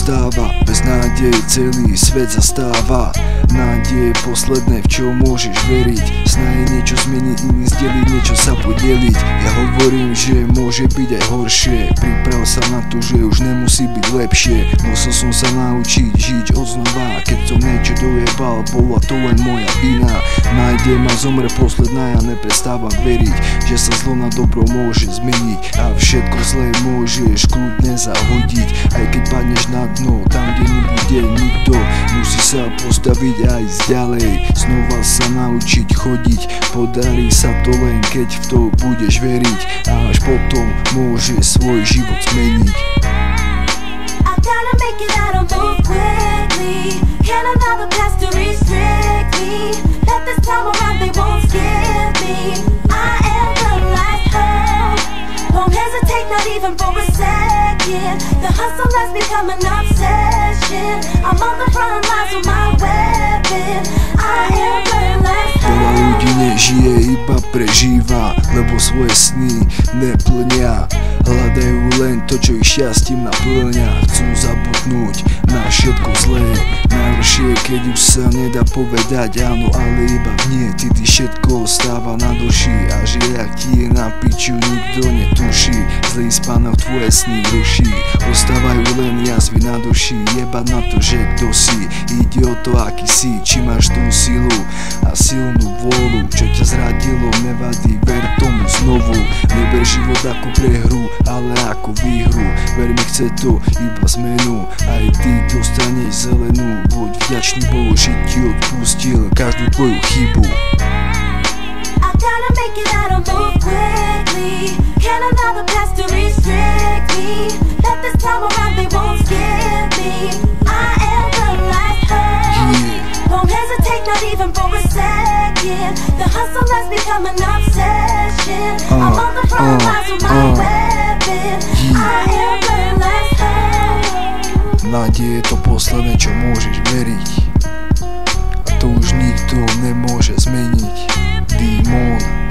stáva, bez nádeje celý svet zastáva. Nádej je posledné, v čo môžeš veriť. Snahy niečo zmeniť, iný zdeliť, niečo sa podeliť. Ja hovorím, že môže byť aj horšie. Priprav sa na to, že už nemusí byť lepšie. Musel som sa naučiť žiť odznova. Keď som niečo dojebal, bola to len moja vina. Nádej ma zomre posledná, ja neprestávam veriť, že sa zlo na dobro môže zmeniť. A všetko zlé môžeš kľudne zahodiť. Aj keď padneš na dno, tam kde nebude nikto, musí sa postaviť aj ísť ďalej. Znova sa naučiť chodiť, podarí sa to len keď v to budeš veriť. A až potom môže svoj život zmeniť. I gotta make it, I don't move quickly. Can't allow the past to restrict me. Let this time around, they won't skip me. I am the last hope. Won't hesitate, not even for a second. The hustle has become an obsession. I'm on the front lines with my weapon. I am the last hope. Veľa ľudí nežije, iba prežíva, lebo svoje sny neplnia. Hľadajú len to, čo ich šťastím naplňa. Chcú zabudnúť na všetko zlé. Najhoršie, keď už sa nedá povedať áno, ale iba nie. Ty všetko ostáva na duši. A že jak ti je na piču, nikto netuší. Zlý spánok tvoje sny ruší. Ostávajú len jazvy na duši. Jebať na to, že kto si. Ide o to, aký si, či máš tú silu a silnú vôľu. Čo ťa zradilo, nevadí, ver tomu znovu. Neber život ako prehru, ale ako výhru. Ver mi, chce to iba zmenu. Aj ty dostaneš zelenú. Buď vďačný Bohu, že ti odpustil každú tvoju chybu. I gotta make it, I don't move quickly. Can't allow the past to restrict me. Let this time around, they won't skip me. I am the last hope. Won't hesitate, not even for a second. The hustle has become an obsession. I'm on the front lines with my weapon. I am the last hope. Nádej je to posledné, čo môžeš veriť. A to už nikto nemôže zmeniť. Demon.